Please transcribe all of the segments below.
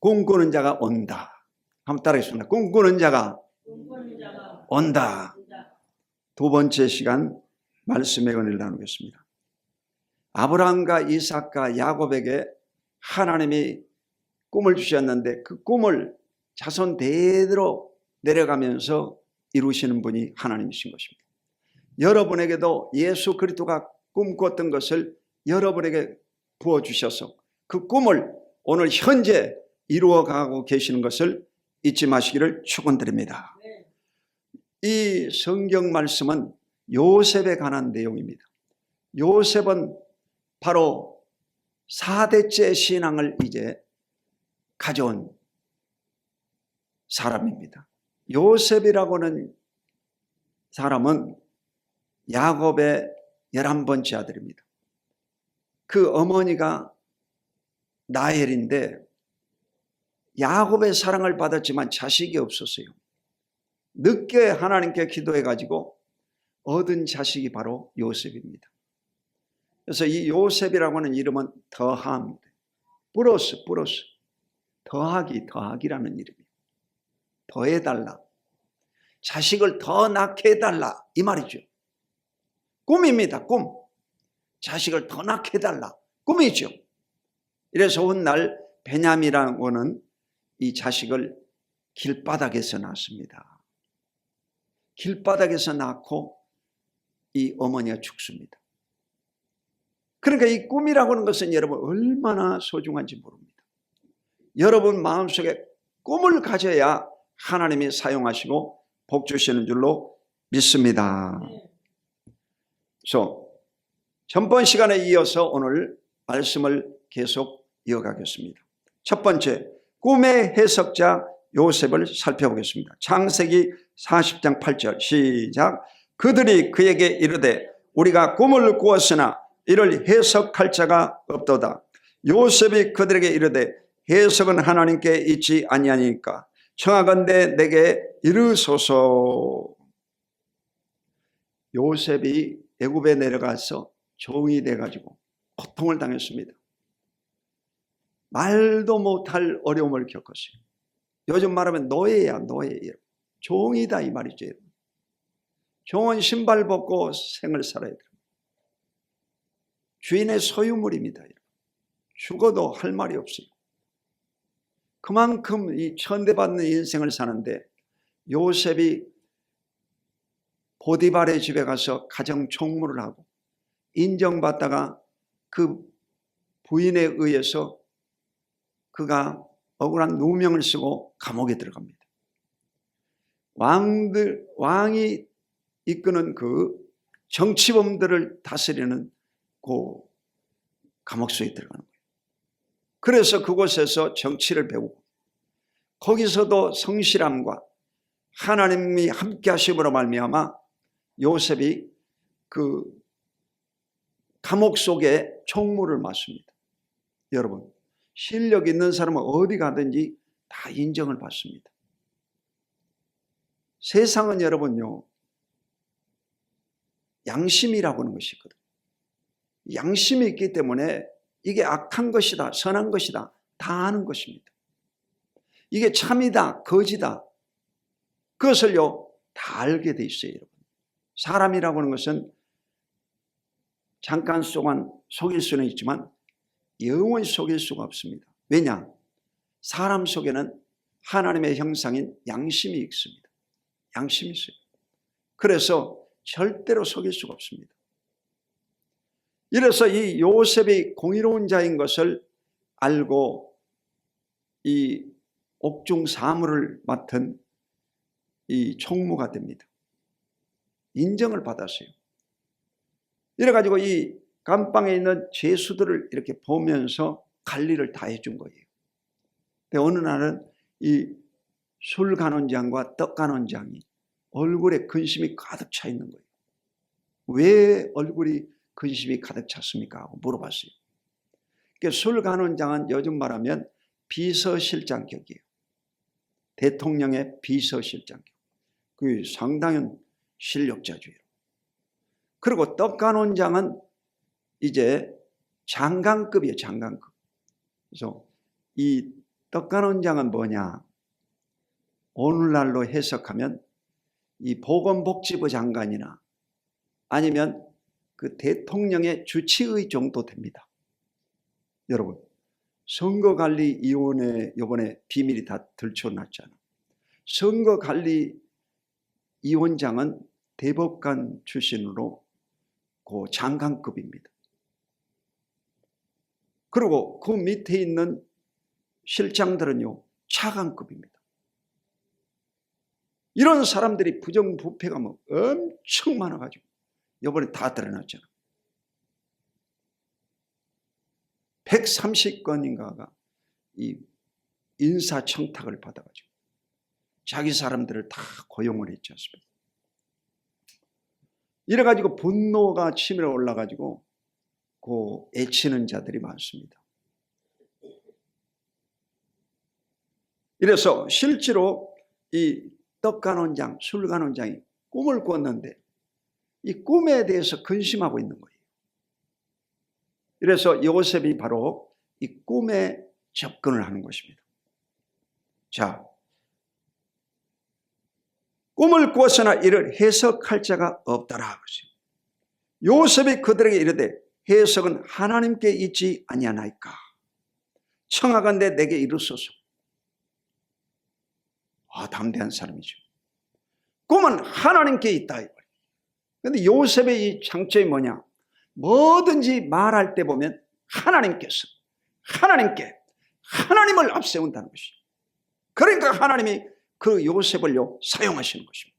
꿈꾸는 자가 온다. 한번 따라하겠습니다. 꿈꾸는 자가 온다. 두 번째 시간 말씀의 은혜를 나누겠습니다. 아브라함과 이삭과 야곱에게 하나님이 꿈을 주셨는데 그 꿈을 자손 대대로 내려가면서 이루시는 분이 하나님이신 것입니다. 여러분에게도 예수 그리스도가 꿈꿨던 것을 여러분에게 부어주셔서 그 꿈을 오늘 현재 이루어가고 계시는 것을 잊지 마시기를 축원드립니다. 이 성경 말씀은 요셉에 관한 내용입니다. 요셉은 바로 4대째 신앙을 이제 가져온 사람입니다. 요셉이라고 하는 사람은 야곱의 11번째 아들입니다. 그 어머니가 라헬인데 야곱의 사랑을 받았지만 자식이 없었어요. 늦게 하나님께 기도해가지고 얻은 자식이 바로 요셉입니다. 그래서 이 요셉이라고 하는 이름은 더함, 플러스, 더하기라는 이름이에요. 더해달라. 자식을 더 낳게 해달라. 이 말이죠. 꿈입니다. 꿈. 자식을 더 낳게 해달라. 꿈이죠. 이래서 훗날 베냐민이라고 하는 이 자식을 길바닥에서 낳습니다. 길바닥에서 낳고 이 어머니가 죽습니다. 그러니까 이 꿈이라고 하는 것은 여러분 얼마나 소중한지 모릅니다. 여러분 마음속에 꿈을 가져야 하나님이 사용하시고 복 주시는 줄로 믿습니다. 그래서 전번 시간에 이어서 오늘 말씀을 계속 이어가겠습니다. 첫 번째, 꿈의 해석자 요셉을 살펴보겠습니다. 창세기 40장 8절 시작. 그들이 그에게 이르되 우리가 꿈을 꾸었으나 이를 해석할 자가 없도다. 요셉이 그들에게 이르되 해석은 하나님께 있지 아니하니까 청하건대 내게 이르소서. 요셉이 애굽에 내려가서 종이 돼가지고 고통을 당했습니다. 말도 못할 어려움을 겪었어요. 요즘 말하면 노예야, 노예. 종이다 이 말이죠. 종은 신발 벗고 생을 살아야 돼요. 주인의 소유물입니다. 죽어도 할 말이 없어요. 그만큼 이 천대받는 인생을 사는데 요셉이 보디발의 집에 가서 가정 총무를 하고 인정받다가 그 부인에 의해서 그가 억울한 누명을 쓰고 감옥에 들어갑니다. 왕이 이끄는 그 정치범들을 다스리는 그 감옥소에 들어가는 거예요. 그래서 그곳에서 정치를 배우고 거기서도 성실함과 하나님이 함께 하심으로 말미암아 요셉이 그 감옥 속에 총무를 맡습니다. 여러분 실력 있는 사람은 어디 가든지 다 인정을 받습니다. 세상은 여러분요 양심이라고 하는 것이 있거든요. 양심이 있기 때문에 이게 악한 것이다 선한 것이다 다 아는 것입니다. 이게 참이다 거지다 그것을요 다 알게 돼 있어요. 여러분 사람이라고 하는 것은 잠깐 속일 수는 있지만 영원히 속일 수가 없습니다. 왜냐? 사람 속에는 하나님의 형상인 양심이 있습니다. 양심이 있어요. 그래서 절대로 속일 수가 없습니다. 이래서 이 요셉이 공의로운 자인 것을 알고 이 옥중 사무를 맡은 이 총무가 됩니다. 인정을 받았어요. 이래가지고 이 감방에 있는 죄수들을 이렇게 보면서 관리를 다 해준 거예요. 근데 어느 날은 이 술 간원장과 떡 간원장이 얼굴에 근심이 가득 차 있는 거예요. 왜 얼굴이 근심이 가득 찼습니까? 하고 물어봤어요. 그러니까 술 간원장은 요즘 말하면 비서실장격이에요. 대통령의 비서실장격. 그 상당한 실력자주의로. 그리고 떡 간원장은 이제 장관급이에요. 장관급. 그래서 이 떡간원장은 뭐냐? 오늘날로 해석하면 이 보건복지부 장관이나 아니면 그 대통령의 주치의 정도 됩니다. 여러분, 선거관리위원회 이번에 비밀이 다 들춰났잖아. 선거관리위원장은 대법관 출신으로 그 장관급입니다. 그리고 그 밑에 있는 실장들은요, 차관급입니다. 이런 사람들이 부정부패가 뭐 엄청 많아가지고 이번에 다 드러났잖아. 130건인가가 이 인사청탁을 받아가지고 자기 사람들을 다 고용을 했지 않습니까? 이래가지고 분노가 치밀어 올라가지고 그 애치는 자들이 많습니다. 이래서 실제로 이 떡간원장, 술간원장이 꿈을 꿨는데 이 꿈에 대해서 근심하고 있는 거예요. 그래서 요셉이 바로 이 꿈에 접근을 하는 것입니다. 자, 꿈을 꾸었으나 이를 해석할 자가 없더라. 요셉이 그들에게 이르되 해석은 하나님께 있지 아니하나이까. 청하건대 내게 이르소서. 담대한 사람이죠. 꿈은 하나님께 있다. 그런데 요셉의 이 장점이 뭐냐? 뭐든지 말할 때 보면 하나님을 앞세운다는 것이죠. 그러니까 하나님이 그 요셉을요 사용하시는 것입니다.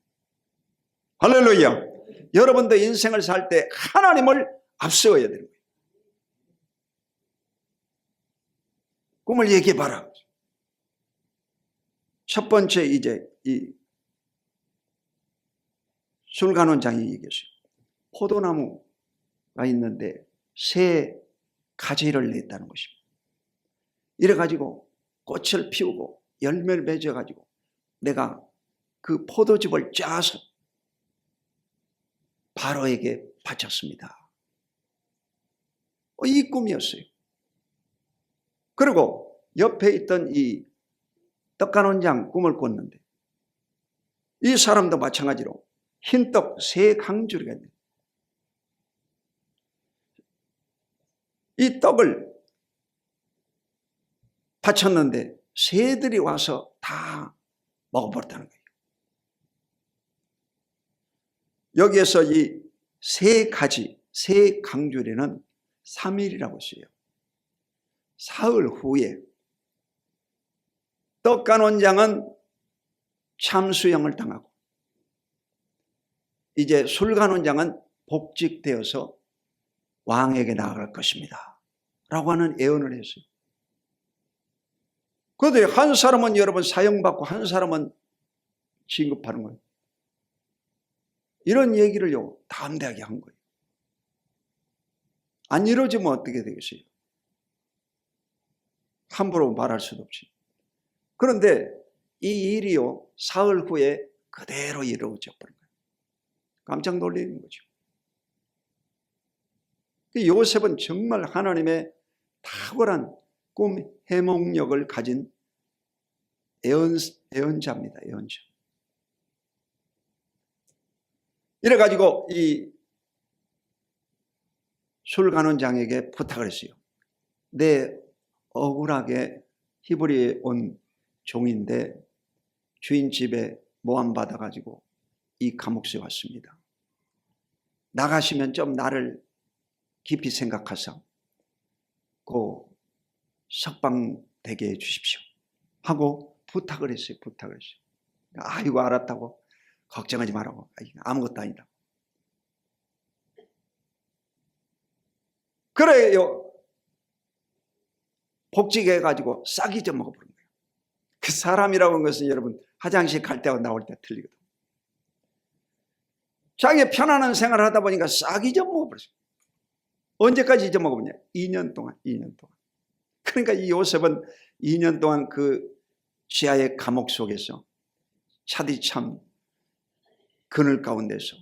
할렐루야. 여러분도 인생을 살 때 하나님을 앞세워야 되는 거예요. 꿈을 얘기해봐라. 첫 번째 이제 이 술간원장이 얘기했어요. 포도나무가 있는데 새 가지를 냈다는 것입니다. 이래가지고 꽃을 피우고 열매를 맺어가지고 내가 그 포도즙을 짜서 바로에게 바쳤습니다. 이 꿈이었어요. 그리고 옆에 있던 이 떡간원장 꿈을 꿨는데 이 사람도 마찬가지로 흰떡 세 강주리가 있는 이 떡을 바쳤는데 새들이 와서 다 먹어버렸다는 거예요. 여기에서 이 세 가지, 세 강주리는 3일이라고 써요. 사흘 후에 떡간원장은 참수형을 당하고 이제 술간원장은 복직되어서 왕에게 나아갈 것입니다 라고 하는 예언을 했어요. 그런데 한 사람은 여러분 사형받고 한 사람은 진급하는 거예요. 이런 얘기를요 담대하게 한 거예요. 안 이루어지면 어떻게 되겠어요? 함부로 말할 수도 없이. 그런데 이 일이요 사흘 후에 그대로 이루어져 버린 거예요. 깜짝 놀라는 거죠. 요셉은 정말 하나님의 탁월한 꿈 해몽력을 가진 예언자입니다. 예언자. 이래가지고 이 술간원장에게 부탁을 했어요. 내 억울하게 히브리에 온 종인데 주인 집에 모함받아가지고 이 감옥에 왔습니다. 나가시면 좀 나를 깊이 생각하사 그 석방되게 해주십시오 하고 부탁을 했어요. 이거 알았다고 걱정하지 말라고. 아무것도 아니다. 그래요. 복직해가지고 싹이 좀 먹어버린 거예요. 그 사람이라고 하는 것은 여러분 화장실 갈 때와 나올 때 틀리거든. 자기 편안한 생활을 하다 보니까 싹이 좀 먹어버렸어요. 언제까지 잊어먹었냐? 2년 동안. 그러니까 이 요셉은 2년 동안 그 지하의 감옥 속에서 차디참 그늘 가운데서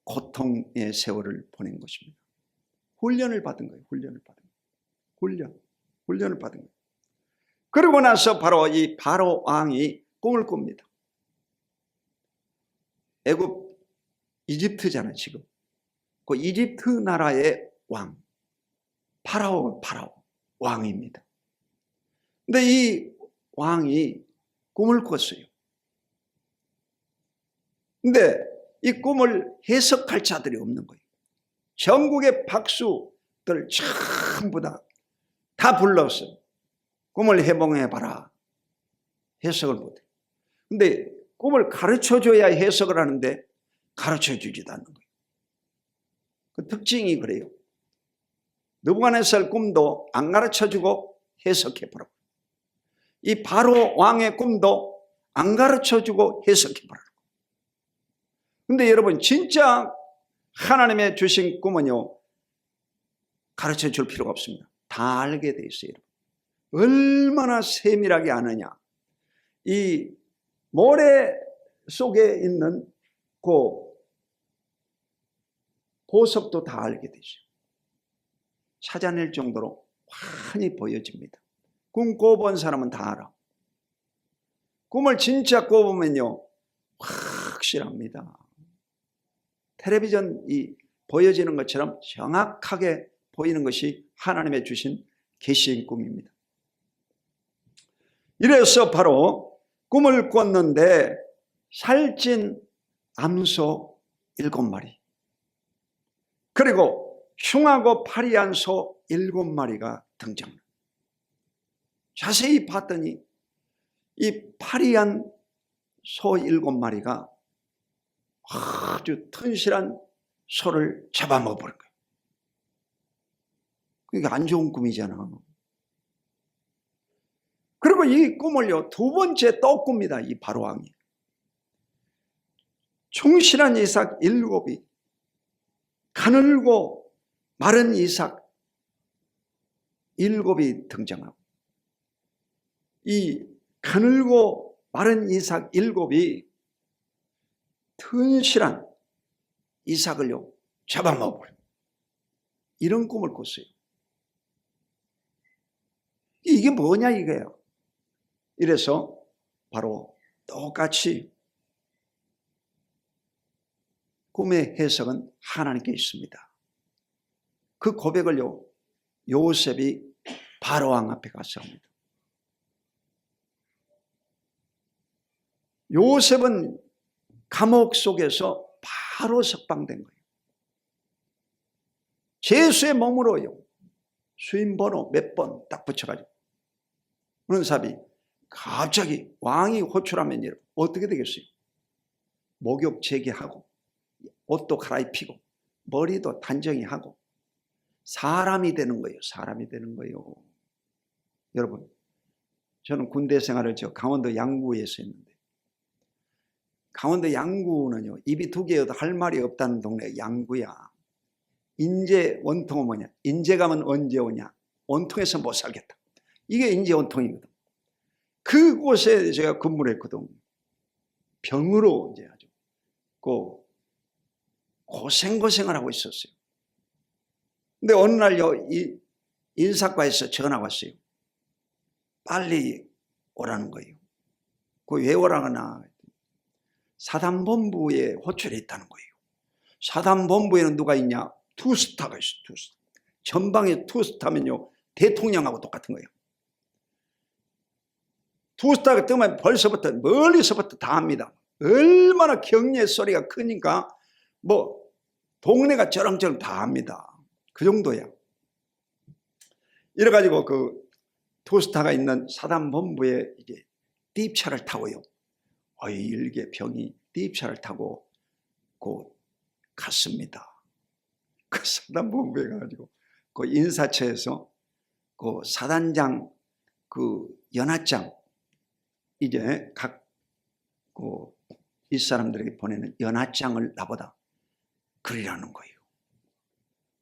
고통의 세월을 보낸 것입니다. 훈련을 받은 거예요. 훈련을 받은 거예요. 그러고 나서 바로 이 바로 왕이 꿈을 꿉니다. 애굽 이집트잖아요, 지금. 그 이집트 나라의 왕, 파라오 왕입니다. 근데 이 왕이 꿈을 꿨어요. 근데 이 꿈을 해석할 자들이 없는 거예요. 전국의 박수들 전부 다 불렀어요. 꿈을 해몽해봐라. 해석을 못해. 근데 꿈을 가르쳐줘야 해석을 하는데 가르쳐주지도 않는 거예요. 그 특징이 그래요. 느부갓네살 꿈도 안 가르쳐주고 해석해보라고. 이 바로 왕의 꿈도 안 가르쳐주고 해석해보라고. 근데 여러분, 진짜 하나님의 주신 꿈은요, 가르쳐줄 필요가 없습니다. 다 알게 돼 있어요. 얼마나 세밀하게 아느냐. 이 모래 속에 있는 그 보석도 다 알게 되죠. 찾아낼 정도로 환히 보여집니다. 꿈 꿔본 사람은 다 알아. 꿈을 진짜 꿔보면요, 확실합니다. 텔레비전이 보여지는 것처럼 정확하게 보이는 것이 하나님의 주신 계시의 꿈입니다. 이래서 바로 꿈을 꿨는데 살찐 암소 7마리, 그리고 흉하고 파리한 소 7마리가 등장합니다. 자세히 봤더니 이 파리한 소 7마리가 아주 튼실한 소를 잡아먹어버린 거예요. 그게 안 좋은 꿈이잖아. 그리고 이 꿈을요, 2번째 또 꿉니다. 이 바로왕이. 충실한 이삭 7이, 가늘고 마른 이삭 7이 등장하고, 이 가늘고 마른 이삭 7이 튼실한 이삭을요 잡아먹어버려요. 이런 꿈을 꿨어요. 이게 뭐냐 이거예요. 이래서 바로 똑같이 꿈의 해석은 하나님께 있습니다. 그 고백을요 요셉이 바로왕 앞에 가서 합니다. 요셉은 감옥 속에서 바로 석방된 거예요. 죄수의 몸으로요 수임번호 몇 번 딱 붙여가지고 그런 사람이 갑자기 왕이 호출하면 여러분 어떻게 되겠어요? 목욕 재개하고 옷도 갈아입히고 머리도 단정히 하고 사람이 되는 거예요. 사람이 되는 거예요. 여러분, 저는 군대 생활을 강원도 양구에서 했는데, 강원도 양구는요 입이 2개여도 할 말이 없다는 동네 양구야. 인제 원통은 뭐냐? 인제 가면 언제 오냐? 원통에서 못 살겠다. 이게 인제 원통이거든. 그곳에 제가 근무를 했거든. 병으로 이제 아주 고생을 하고 있었어요. 근데 어느 날요 이 인사과에서 전화가 왔어요. 빨리 오라는 거예요. 왜 오라거나? 사단본부에 호출이 있다는 거예요. 사단본부에는 누가 있냐? 투스타가 있어요. 투스타. 전방에 투스타면요 대통령하고 똑같은 거예요. 투스타가 뜨면 벌써부터 멀리서부터 다 합니다. 얼마나 경례 소리가 크니까 뭐 동네가 저렁저렁 다 합니다. 그 정도야. 이래가지고 그 투스타가 있는 사단본부에 이제 띠입차를 타고요. 일개 병이 띠입차를 타고 갔습니다. 그 사단본부에 가가지고 그 인사처에서 그 사단장 그 연하장 이제 각 이 사람들에게 보내는 연하장을 나보다 그리라는 거예요.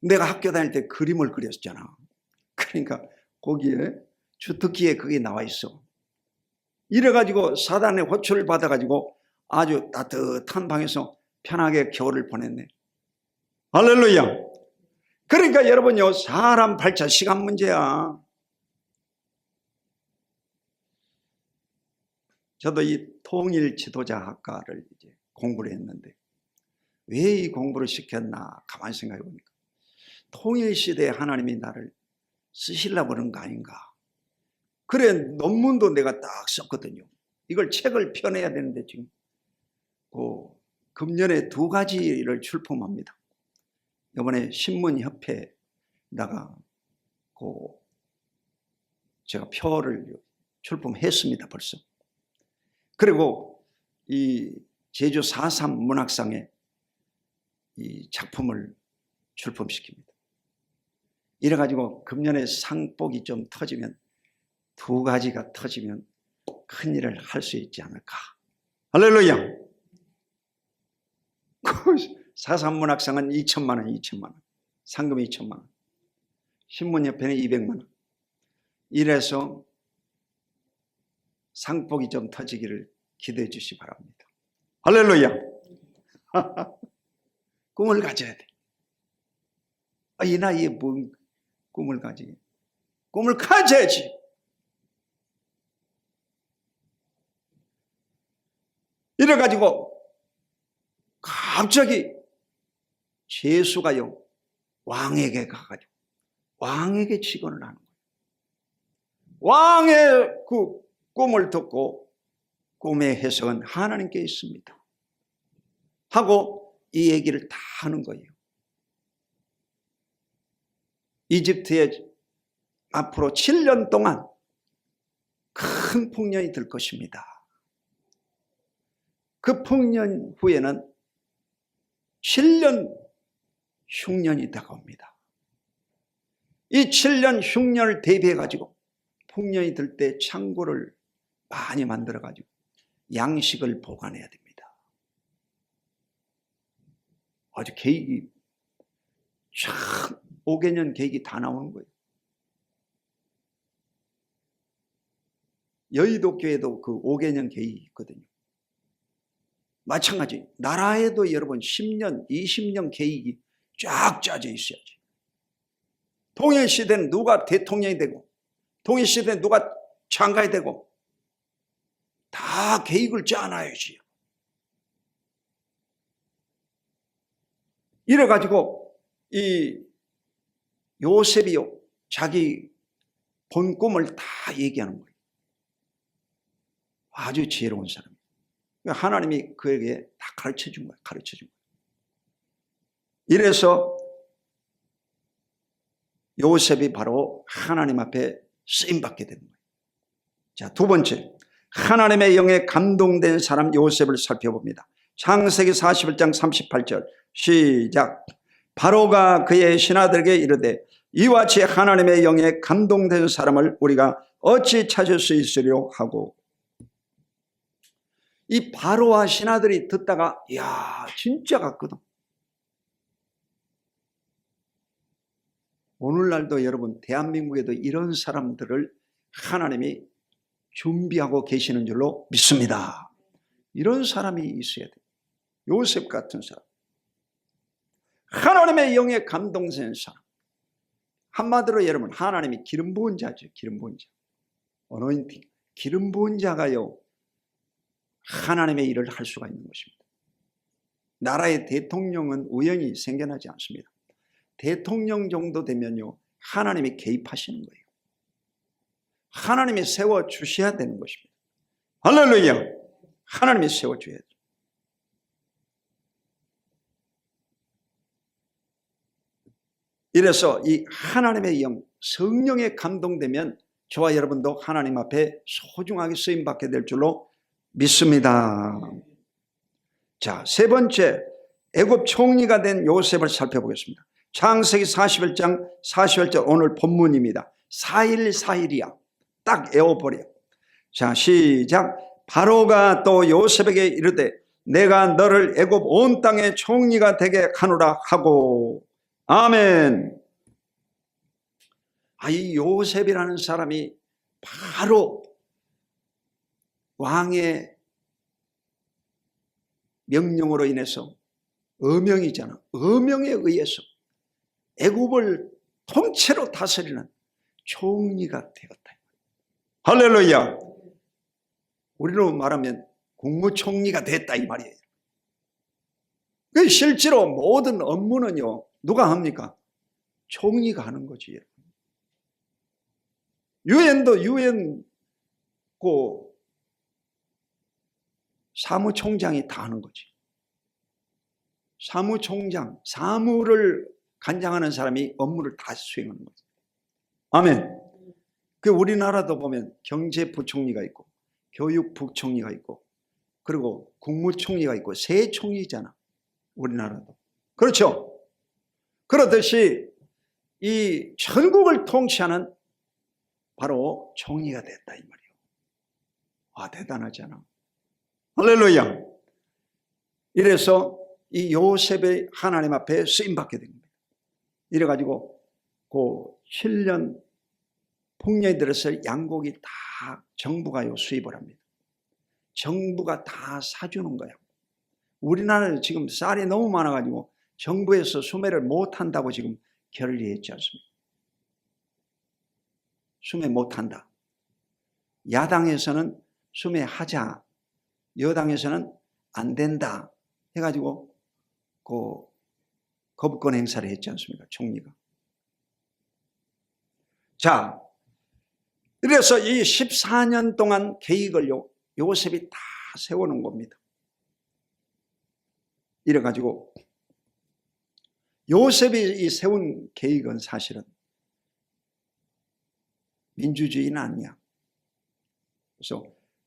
내가 학교 다닐 때 그림을 그렸잖아. 그러니까 거기에 주특기에 그게 나와 있어. 이래가지고 사단의 호출을 받아가지고 아주 따뜻한 방에서 편하게 겨울을 보냈네. 할렐루야. 그러니까 여러분요 사람 발자 시간 문제야. 저도 이 통일 지도자 학과를 이제 공부를 했는데 왜 이 공부를 시켰나 가만히 생각해 보니까 통일 시대에 하나님이 나를 쓰시려고 그런 거 아닌가. 그래 논문도 내가 딱 썼거든요. 이걸 책을 펴내야 되는데 지금 금년에 2가지를 출품합니다. 이번에 신문협회에다가 제가 표를 출품했습니다. 벌써. 그리고 이 제주 4.3 문학상에 이 작품을 출품시킵니다. 이래가지고 금년에 상복이 좀 터지면 2가지가 터지면 큰일을 할 수 있지 않을까. 할렐루야. 4.3 문학상은 2천만 원, 2천만 원. 상금이 2천만 원. 신문협회는 200만 원. 이래서 상복이 좀 터지기를 기대해 주시기 바랍니다. 할렐루야. 꿈을 가져야 돼. 이 나이에 뭔 꿈을 가지게. 꿈을 가져야지. 이래가지고 갑자기 제수가요 왕에게 가가지고 왕에게 직언을 하는 거예요. 왕의 그 꿈을 듣고 꿈의 해석은 하나님께 있습니다 하고 이 얘기를 다 하는 거예요. 이집트에 앞으로 7년 동안 큰 풍년이 들 것입니다. 그 풍년 후에는 7년 흉년이 다가옵니다. 이 7년 흉년을 대비해 가지고 풍년이 들 때 창고를 많이 만들어 가지고 양식을 보관해야 됩니다. 아주 계획이 참 5개년 계획이 다 나오는 거예요. 여의도 교회도 그 5개년 계획이 있거든요. 마찬가지 나라에도 여러분 10년, 20년 계획이 쫙 짜져 있어야지. 통일시대는 누가 대통령이 되고 통일시대는 누가 장관이 되고 다 계획을 짜놔야지. 이래가지고 이 요셉이요 자기 본 꿈을 다 얘기하는 거예요. 아주 지혜로운 사람이에요. 하나님이 그에게 다 가르쳐 준 거예요. 가르쳐 준 거예요. 이래서 요셉이 바로 하나님 앞에 쓰임받게 되는 거예요. 자, 2번째, 하나님의 영에 감동된 사람 요셉을 살펴봅니다. 창세기 41장 38절 시작. 바로가 그의 신하들에게 이르되 이와 같이 하나님의 영에 감동된 사람을 우리가 어찌 찾을 수 있으려 하고. 이 바로와 신하들이 듣다가 이야 진짜 같거든. 오늘날도 여러분 대한민국에도 이런 사람들을 하나님이 준비하고 계시는 줄로 믿습니다. 이런 사람이 있어야 돼요. 요셉 같은 사람. 하나님의 영에 감동된 사람. 한마디로 여러분 하나님이 기름 부은 자죠. 기름 부은 자. 어노인팅. 기름 부은 자가요 하나님의 일을 할 수가 있는 것입니다. 나라의 대통령은 우연히 생겨나지 않습니다. 대통령 정도 되면요 하나님이 개입하시는 거예요. 하나님이 세워주셔야 되는 것입니다. 할렐루야. 하나님이 세워줘야죠. 이래서 이 하나님의 영 성령에 감동되면 저와 여러분도 하나님 앞에 소중하게 쓰임받게 될 줄로 믿습니다. 자, 3번째 애굽 총리가 된 요셉을 살펴보겠습니다. 창세기 41장 41절 오늘 본문입니다. 4일4일이야. 딱 에워버려. 자, 시작. 바로가 또 요셉에게 이르되 내가 너를 애굽 온 땅의 총리가 되게 하노라 하고. 아멘. 이 요셉이라는 사람이 바로 왕의 명령으로 인해서 어명이잖아. 어명에 의해서 애굽을 통째로 다스리는 총리가 되었다. 할렐루야. 우리로 말하면 국무총리가 됐다 이 말이에요. 실제로 모든 업무는요, 누가 합니까? 총리가 하는 거지. 유엔도 유엔 사무총장이 다 하는 거지. 사무총장, 사무를 관장하는 사람이 업무를 다 수행하는 거지. 아멘. 우리나라도 보면 경제부총리가 있고 교육부총리가 있고 그리고 국무총리가 있고 세 총리잖아. 우리나라도. 그렇죠? 그렇듯이 이 전국을 통치하는 바로 총리가 됐다 이 말이에요. 대단하잖아. 할렐루야. 이래서 이 요셉의 하나님 앞에 쓰임받게 된 겁니다. 이래가지고 7년 풍년이 들어서 양고기 다 정부가 수입을 합니다. 정부가 다 사주는 거예요. 우리나라는 지금 쌀이 너무 많아가지고 정부에서 수매를 못한다고 지금 결의했지 않습니까? 수매 못한다. 야당에서는 수매하자, 여당에서는 안 된다 해가지고 거부권 행사를 했지 않습니까? 총리가. 자, 그래서 이 14년 동안 계획을 요셉이 다 세워놓은 겁니다. 이래가지고 요셉이 세운 계획은 사실은 민주주의는 아니야. 그래서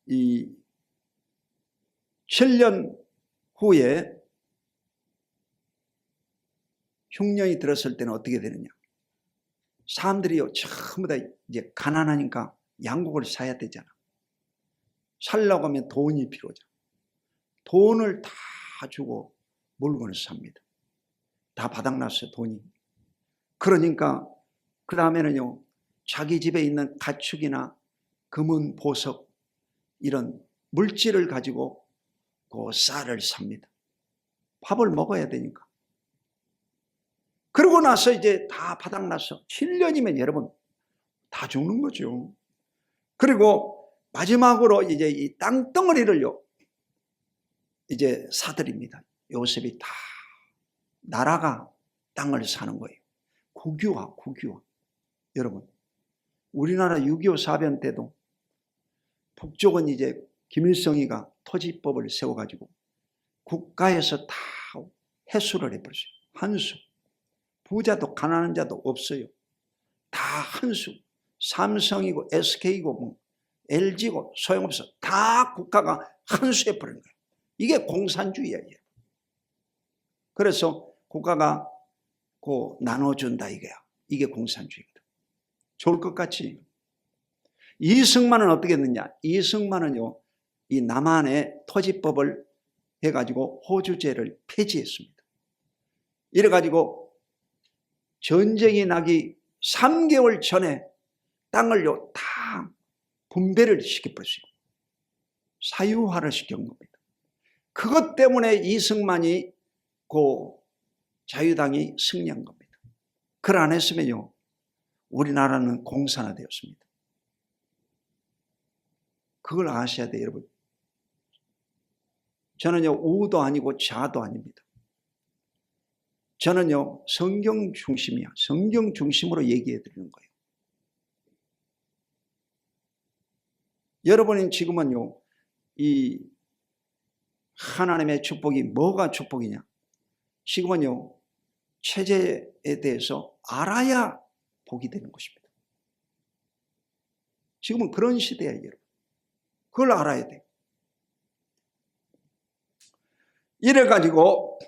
이 7년 후에 흉년이 들었을 때는 어떻게 되느냐. 사람들이요, 전부 다 이제 가난하니까 양고기를 사야 되잖아. 살려고 하면 돈이 필요하잖아. 돈을 다 주고 물건을 삽니다. 다 바닥났어요, 돈이. 그러니까 그 다음에는요, 자기 집에 있는 가축이나 금은 보석 이런 물질을 가지고 그 쌀을 삽니다. 밥을 먹어야 되니까. 그러고 나서 이제 다 바닥났어. 7년이면 여러분 다 죽는 거죠. 그리고 마지막으로 이제 이 땅덩어리를요, 이제 사들입니다. 요셉이 다 나라가 땅을 사는 거예요. 국유화. 여러분, 우리나라 6.25 사변 때도 북쪽은 이제 김일성이가 토지법을 세워가지고 국가에서 다 회수를 해버렸어요. 한수. 부자도 가난한 자도 없어요. 다 한수. 삼성이고 SK고 LG고 소용없어. 다 국가가 한수해버린 거예요. 이게 공산주의예요. 그래서 국가가 나눠준다 이거야. 이게 공산주의거든. 좋을 것 같지? 이승만은 어떻게 했느냐? 이승만은요, 이 남한의 토지법을 해가지고 호주제를 폐지했습니다. 이래가지고 전쟁이 나기 3개월 전에 땅을요 다 분배를 시켜버렸어요. 사유화를 시킨 겁니다. 그것 때문에 이승만이 자유당이 승리한 겁니다. 그걸 안 했으면요, 우리나라는 공산화되었습니다. 그걸 아셔야 돼요, 여러분. 저는요, 우도 아니고 자도 아닙니다. 저는요, 성경 중심이야. 성경 중심으로 얘기해 드리는 거예요. 여러분은 지금은요, 이 하나님의 축복이 뭐가 축복이냐? 지금은요, 체제에 대해서 알아야 복이 되는 것입니다. 지금은 그런 시대예요, 여러분. 그걸 알아야 돼요. 이래가지고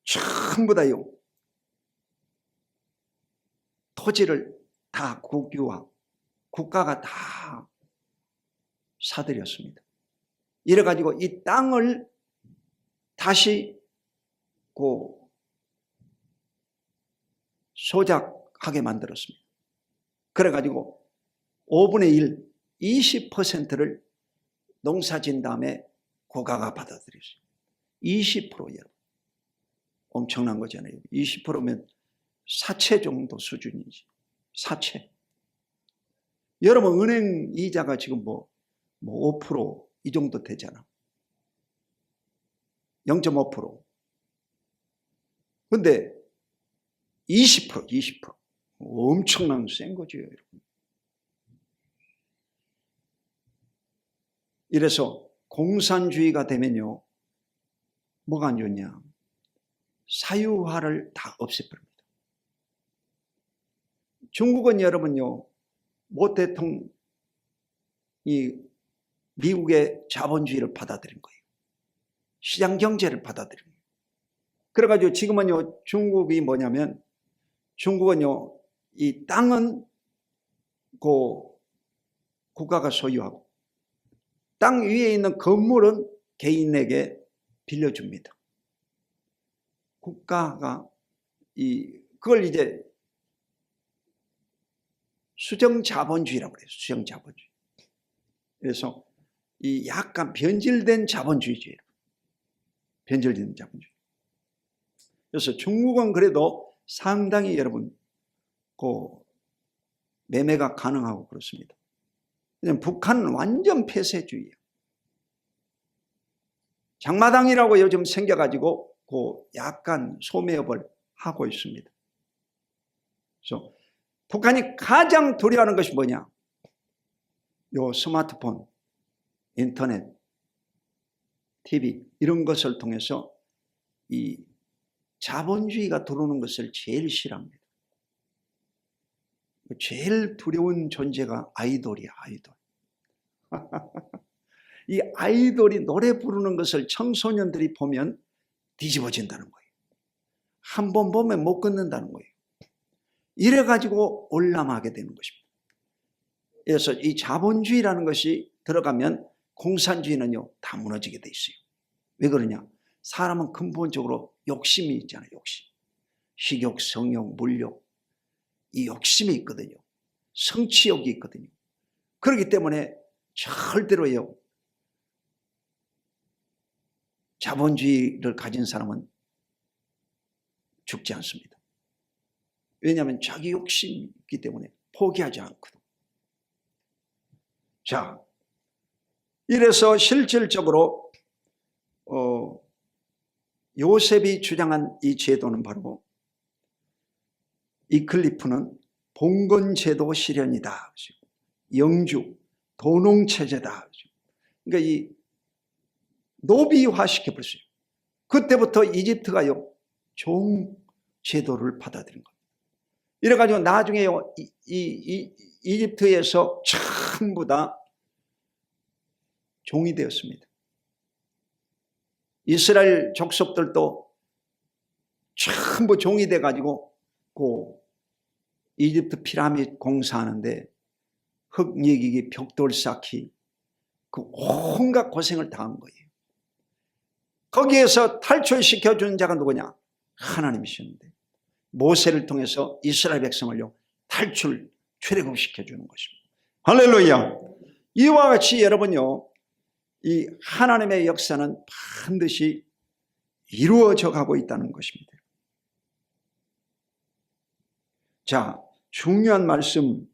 전부 다요, 토지를 다 국유화, 국가가 다 사들였습니다. 이래가지고 이 땅을 다시 소작하게 만들었습니다. 그래가지고 5분의 1, 20%를 농사 진 다음에 국가가 받아들였어요. 20%예요. 엄청난 거잖아요. 20%면 사채 정도 수준이지. 사채. 여러분, 은행 이자가 지금 5% 이 정도 되잖아. 0.5%. 근데 20% 엄청난 센 거죠, 여러분. 이래서 공산주의가 되면요, 뭐가 안 좋냐? 사유화를 다 없애버립니다. 중국은 여러분요, 모 대통령이 미국의 자본주의를 받아들인 거예요. 시장 경제를 받아들인 거예요. 그래가지고 지금은요, 중국이 뭐냐면, 중국은요, 이 땅은 국가가 소유하고, 땅 위에 있는 건물은 개인에게 빌려줍니다. 국가가 그걸 이제 수정자본주의라고 그래요. 수정자본주의. 그래서 이 약간 변질된 자본주의죠. 변질된 자본주의. 그래서 중국은 그래도 상당히 여러분 매매가 가능하고 그렇습니다. 북한은 완전 폐쇄주의예요. 장마당이라고 요즘 생겨가지고 약간 소매업을 하고 있습니다. 그래서 북한이 가장 두려워하는 것이 뭐냐? 요 스마트폰, 인터넷, TV 이런 것을 통해서 이 자본주의가 들어오는 것을 제일 싫어합니다. 제일 두려운 존재가 아이돌이야, 아이돌. 이 아이돌이 노래 부르는 것을 청소년들이 보면 뒤집어진다는 거예요. 한 번 보면 못 끊는다는 거예요. 이래가지고 올라가게 되는 것입니다. 그래서 이 자본주의라는 것이 들어가면 공산주의는요, 다 무너지게 돼 있어요. 왜 그러냐? 사람은 근본적으로 욕심이 있잖아요, 욕심. 식욕, 성욕, 물욕. 이 욕심이 있거든요. 성취욕이 있거든요. 그렇기 때문에 절대로요, 자본주의를 가진 사람은 죽지 않습니다. 왜냐하면 자기 욕심이 있기 때문에 포기하지 않거든. 자, 이래서 실질적으로 요셉이 주장한 이 제도는 바로 이 클리프는 봉건제도 실현이다. 영주, 도농체제다. 그러니까 이 노비화 시켜버렸어요. 그때부터 이집트가요, 종제도를 받아들인 겁니다. 이래가지고 나중에요, 이집트에서 전부 다 종이 되었습니다. 이스라엘 족속들도 전부 종이 돼가지고 이집트 피라미드 공사하는데 흙 예기기, 벽돌 쌓기, 온갖 고생을 당한 거예요. 거기에서 탈출시켜준 자가 누구냐? 하나님이셨는데 모세를 통해서 이스라엘 백성을요, 출애굽시켜주는 것입니다. 할렐루야. 이와 같이 여러분요, 이 하나님의 역사는 반드시 이루어져 가고 있다는 것입니다. 자, 중요한 말씀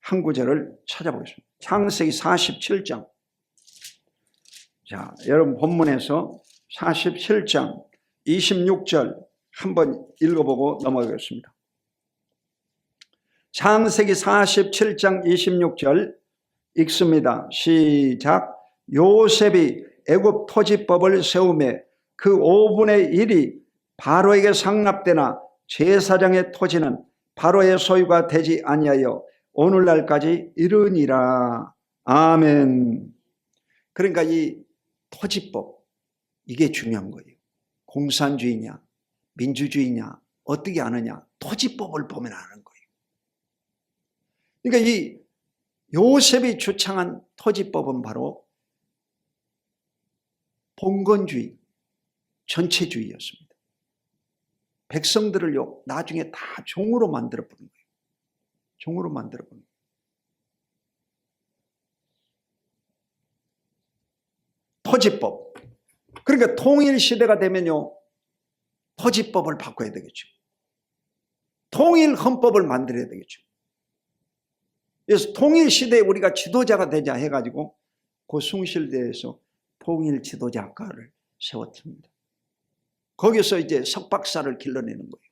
한 구절을 찾아보겠습니다. 창세기 47장. 자, 여러분 본문에서 47장 26절 한번 읽어보고 넘어가겠습니다. 창세기 47장 26절 읽습니다. 시작. 요셉이 애굽 토지법을 세우매 그 5분의 1이 바로에게 상납되나 제사장의 토지는 바로의 소유가 되지 아니하여 오늘날까지 이르니라. 아멘. 그러니까 이 토지법, 이게 중요한 거예요. 공산주의냐 민주주의냐 어떻게 아느냐? 토지법을 보면 아는 거예요. 그러니까 이 요셉이 주창한 토지법은 바로 봉건주의, 전체주의였습니다. 백성들을요, 나중에 다 종으로 만들어 버린 거예요. 종으로 만들어 버린 거예요. 토지법. 그러니까 통일 시대가 되면요, 토지법을 바꿔야 되겠죠. 통일 헌법을 만들어야 되겠죠. 그래서 통일 시대에 우리가 지도자가 되자 해가지고 그 숭실대에서 통일 지도자학과를 세웠습니다. 거기서 이제 석박사를 길러내는 거예요.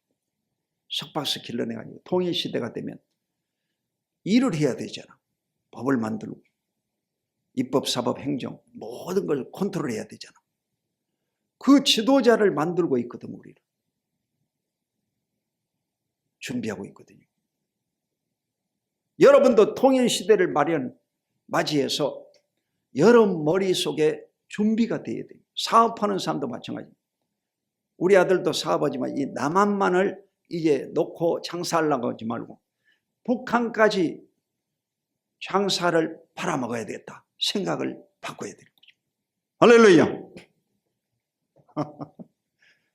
석박사 길러내가지고 통일시대가 되면 일을 해야 되잖아. 법을 만들고 입법, 사법, 행정 모든 걸 컨트롤해야 되잖아. 그 지도자를 만들고 있거든. 우리는 준비하고 있거든요. 여러분도 통일시대를 맞이해서 여러분 머릿속에 준비가 돼야 돼요. 사업하는 사람도 마찬가지입니다. 우리 아들도 사업하지만 이 남한만을 이제 놓고 장사하려고 하지 말고 북한까지 장사를 팔아먹어야 되겠다 생각을 바꿔야 되는 거죠. 할렐루야.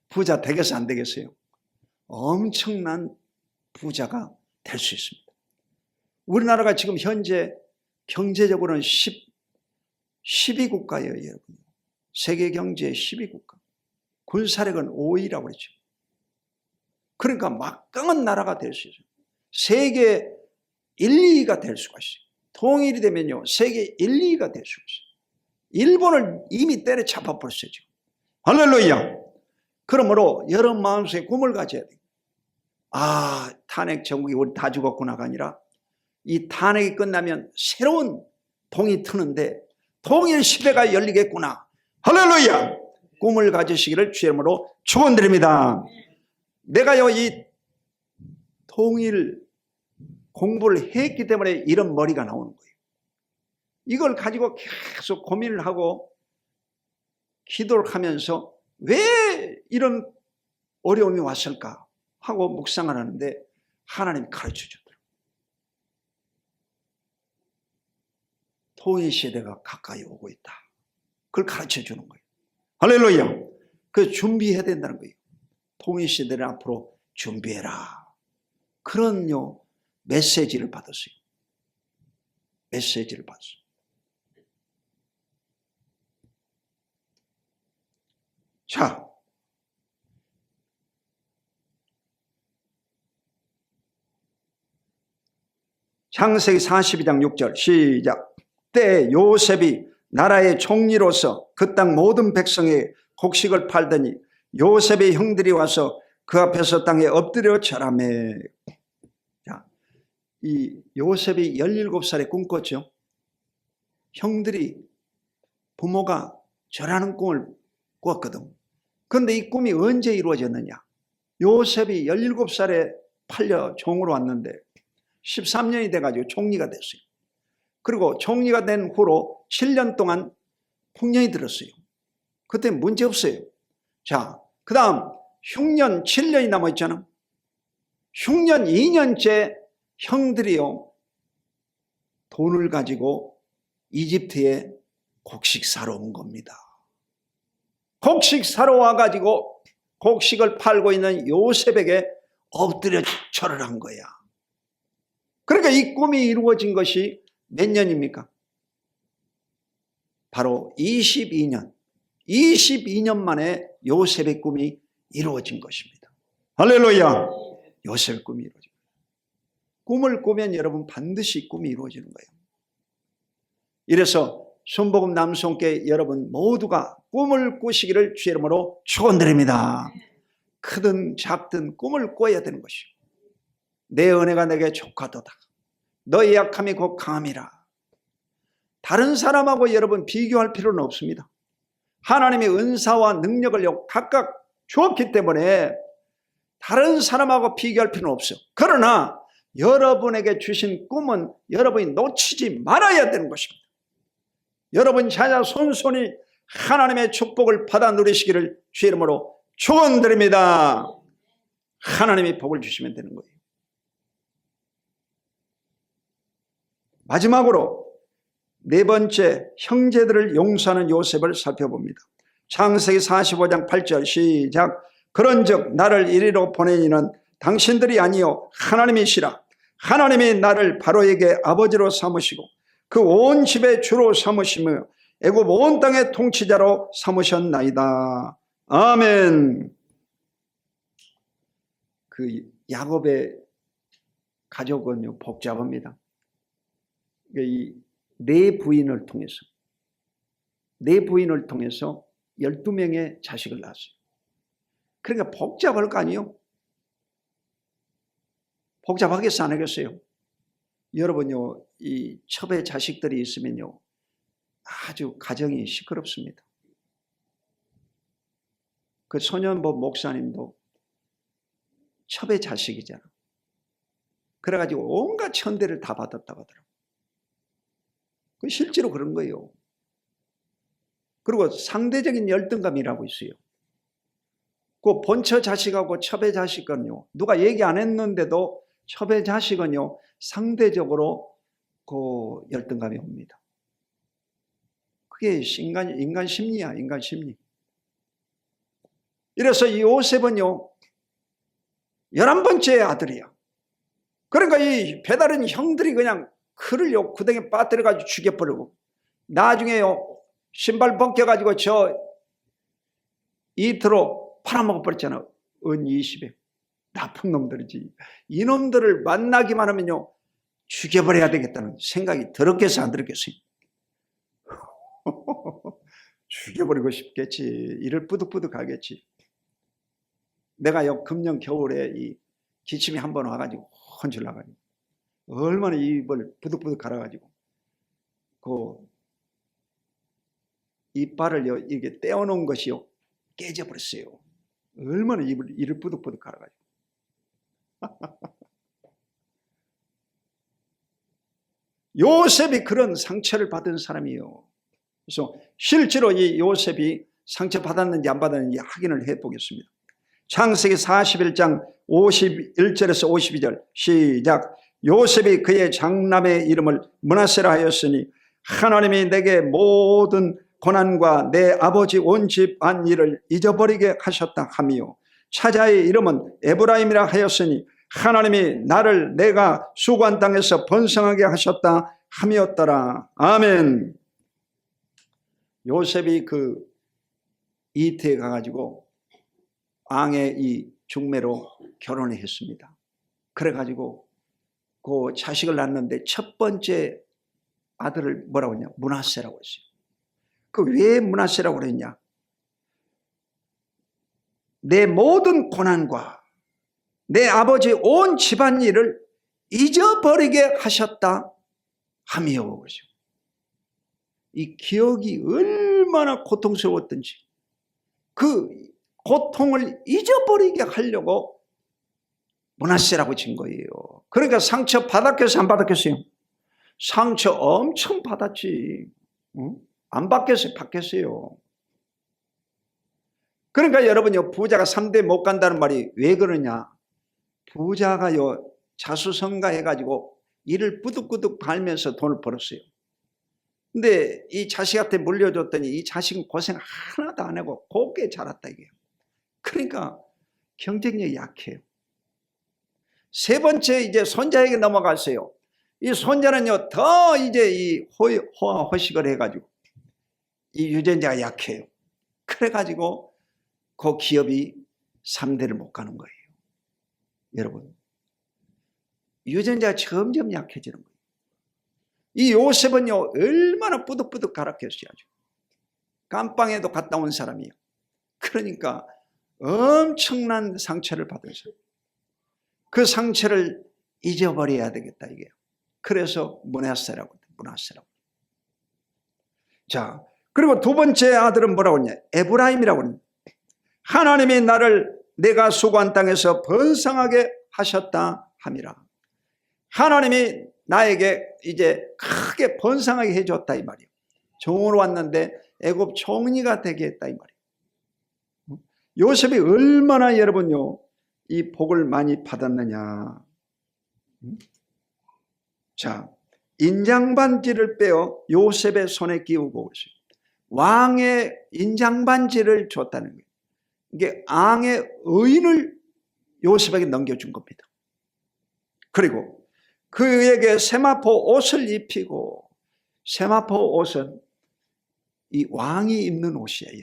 부자 되겠어 안 되겠어요? 엄청난 부자가 될 수 있습니다. 우리나라가 지금 현재 경제적으로는 12국가예요. 여러분. 세계 경제의 12국가. 군사력은 5위라고 그랬죠. 그러니까 막강한 나라가 될 수 있어요. 세계 1, 2위가 될 수가 있어요. 통일이 되면요 세계 1, 2위가 될 수가 있어요. 일본을 이미 때려잡아 버렸어요. 할렐루야. 그러므로 여러분 마음속에 꿈을 가져야 돼요. 아, 탄핵 정국이 우리 다 죽었구나가 아니라 이 탄핵이 끝나면 새로운 동이 트는데 통일 시대가 열리겠구나. 할렐루야. 꿈을 가지시기를 주의 이름으로 축원드립니다. 내가요 이 통일 공부를 했기 때문에 이런 머리가 나오는 거예요. 이걸 가지고 계속 고민을 하고 기도를 하면서 왜 이런 어려움이 왔을까 하고 묵상을 하는데 하나님이 가르쳐 주더라고요. 통일 시대가 가까이 오고 있다. 그걸 가르쳐 주는 거예요. 할렐루야. 그 준비해야 된다는 거예요. 통일 시대를 앞으로 준비해라. 그런요 메시지를 받았어요. 메시지를 받았어요. 자, 창세기 42장 6절 시작. 때 요셉이 나라의 총리로서 그 땅 모든 백성의 곡식을 팔더니 요셉의 형들이 와서 그 앞에서 땅에 엎드려 절하매. 자, 이 요셉이 17살에 꿈꿨죠. 형들이 부모가 절하는 꿈을 꾸었거든. 그런데 이 꿈이 언제 이루어졌느냐? 요셉이 17살에 팔려 종으로 왔는데 13년이 돼가지고 총리가 됐어요. 그리고 총리가 된 후로 7년 동안 풍년이 들었어요. 그때 문제 없어요. 자, 그 다음 흉년 7년이 남아있잖아. 흉년 2년째 형들이요 돈을 가지고 이집트에 곡식 사러 온 겁니다. 곡식 사러 와가지고 곡식을 팔고 있는 요셉에게 엎드려 절을 한 거야. 그러니까 이 꿈이 이루어진 것이 몇 년입니까? 바로 22년. 22년 만에 요셉의 꿈이 이루어진 것입니다. 할렐루야. 요셉의 꿈이 이루어진 거예요. 꿈을 꾸면 여러분 반드시 꿈이 이루어지는 거예요. 이래서 순복음 남성께 여러분 모두가 꿈을 꾸시기를 주의 이름으로 축원드립니다. 크든 작든 꿈을 꿔야 되는 것이요. 내 은혜가 내게 족하도다. 너의 약함이 곧 강함이라. 다른 사람하고 여러분 비교할 필요는 없습니다. 하나님의 은사와 능력을 각각 주었기 때문에 다른 사람하고 비교할 필요는 없어요. 그러나 여러분에게 주신 꿈은 여러분이 놓치지 말아야 되는 것입니다. 여러분 자녀 손손이 하나님의 축복을 받아 누리시기를 주의 이름으로 축원드립니다. 하나님이 복을 주시면 되는 거예요. 마지막으로 네 번째 형제들을 용서하는 요셉을 살펴봅니다. 창세기 45장 8절 시작. 그런즉 나를 이리로 보낸 이는 당신들이 아니요 하나님이시라. 하나님이 나를 바로에게 아버지로 삼으시고 그 온 집의 주로 삼으시며 애굽 온 땅의 통치자로 삼으셨나이다. 아멘. 그 야곱의 가족은요 복잡합니다. 이 네 부인을 통해서 네 부인을 통해서 12명의 자식을 낳았어요. 그러니까 복잡할 거 아니에요? 복잡하겠어 안 하겠어요? 여러분요, 이 첩의 자식들이 있으면요 아주 가정이 시끄럽습니다. 그 소년법 목사님도 첩의 자식이잖아. 그래가지고 온갖 천대를 다 받았다고 하더라고요. 그 실제로 그런 거예요. 그리고 상대적인 열등감이라고 있어요. 그 본처 자식하고 첩의 자식은요, 누가 얘기 안 했는데도 첩의 자식은요 상대적으로 그 열등감이 옵니다. 그게 인간 심리야, 인간 심리. 이래서 이 요셉은요 11번째 아들이야. 그러니까 이 배다른 형들이 그냥 그를요 구덩이에 빠뜨려가지고 죽여버리고, 나중에요 신발 벗겨가지고 저 이트로 팔아먹어버렸잖아. 은 20에. 나쁜 놈들이지. 이놈들을 만나기만 하면요 죽여버려야 되겠다는 생각이 들었겠어 안 들었겠어요? 죽여버리고 싶겠지. 이를 뿌득뿌득 하겠지. 내가 금년 겨울에 이 기침이 한번 와가지고 혼쭐 나가지고 얼마나 입을 부득부득 갈아가지고 그 이빨을요 이게 떼어놓은 것이요 깨져버렸어요. 얼마나 이를 부득부득 갈아가지고. 요셉이 그런 상처를 받은 사람이에요. 그래서 실제로 이 요셉이 상처 받았는지 안 받았는지 확인을 해보겠습니다. 창세기 41장 51절에서 52절 시작. 요셉이 그의 장남의 이름을 므낫세라 하였으니 하나님이 내게 모든 고난과 내 아버지 온 집안 일을 잊어버리게 하셨다 하며, 차자의 이름은 에브라임이라 하였으니 하나님이 나를 내가 수고한 땅에서 번성하게 하셨다 함이었더라. 아멘. 요셉이 그 이태에 가가지고 왕의 이 중매로 결혼을 했습니다. 그래가지고 그 자식을 낳았는데 첫 번째 아들을 뭐라고 했냐? 므낫세라고 했어요. 그 왜 므낫세라고 그랬냐? 내 모든 고난과 내 아버지 온 집안일을 잊어버리게 하셨다 하며. 이 기억이 얼마나 고통스러웠던지 그 고통을 잊어버리게 하려고 므낫세라고 진 거예요. 그러니까 상처 받았겠어요 안 받았겠어요? 상처 엄청 받았지. 응? 안 받겠어요? 받겠어요. 그러니까 여러분요 부자가 3대 못 간다는 말이 왜 그러냐? 부자가요 자수성가해가지고 일을 뿌득뿌득 갈면서 돈을 벌었어요. 근데 이 자식한테 물려줬더니 이 자식은 고생 하나도 안 하고 곱게 자랐다 이게요. 그러니까 경쟁력이 약해요. 세 번째 이제 손자에게 넘어갔어요. 이 손자는요 더 이제 이 호화호식을 해가지고 이 유전자가 약해요. 그래가지고 그 기업이 3대를 못 가는 거예요. 여러분 유전자가 점점 약해지는 거예요. 이 요셉은요 얼마나 뿌득뿌득 가락했어요. 감방에도 갔다 온 사람이에요. 그러니까 엄청난 상처를 받으셔요. 그 상처를 잊어버려야 되겠다 이게요. 그래서 므낫세라고. 자, 그리고 두 번째 아들은 뭐라고 했냐? 에브라임이라고 했냐? 하나님이 나를 내가 수고한 땅에서 번성하게 하셨다 함이라. 하나님이 나에게 이제 크게 번성하게 해줬다 이 말이에요. 종으로 왔는데 애굽 총리가 되게 했다 이 말이에요. 요셉이 얼마나 여러분요 이 복을 많이 받았느냐. 자, 인장반지를 빼어 요셉의 손에 끼우고 왕의 인장반지를 줬다는 거예요. 이게 왕의 의인을 요셉에게 넘겨준 겁니다. 그리고 그에게 세마포 옷을 입히고, 세마포 옷은 이 왕이 입는 옷이에요.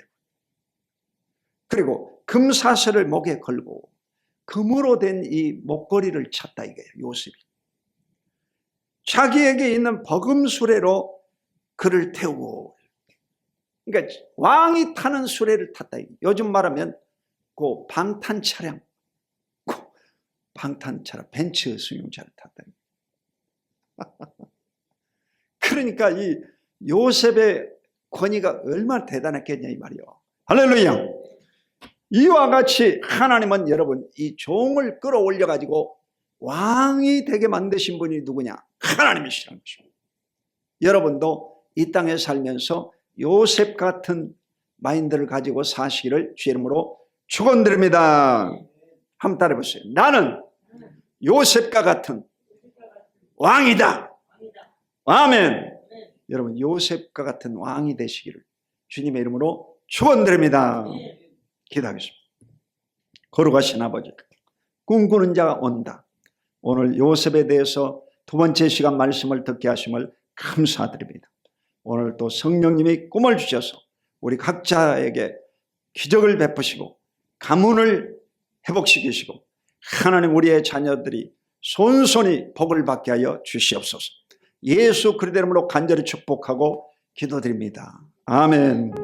그리고 금사슬을 목에 걸고 금으로 된 이 목걸이를 찼다 이거예요. 요셉이 자기에게 있는 버금수레로 그를 태우고, 그러니까 왕이 타는 수레를 탔다. 요즘 말하면 그 방탄 차량, 벤츠 승용차를 탔다. 그러니까 이 요셉의 권위가 얼마나 대단했겠냐 이 말이요. 할렐루야. 이와 같이 하나님은 여러분 이 종을 끌어올려 가지고 왕이 되게 만드신 분이 누구냐? 하나님이시라는 것입니다. 여러분도 이 땅에 살면서 요셉 같은 마인드를 가지고 사시기를 주의 이름으로 축원드립니다. 한번 따라해 보세요. 나는 요셉과 같은 왕이다. 아멘. 여러분 요셉과 같은 왕이 되시기를 주님의 이름으로 축원드립니다. 기도하겠습니다. 거룩하신 아버지, 꿈꾸는 자가 온다. 오늘 요셉에 대해서 두 번째 시간 말씀을 듣게 하심을 감사드립니다. 오늘 또 성령님이 꿈을 주셔서 우리 각자에게 기적을 베푸시고 가문을 회복시키시고 하나님 우리의 자녀들이 손손이 복을 받게 하여 주시옵소서. 예수 그리스도 이름으로 간절히 축복하고 기도드립니다. 아멘.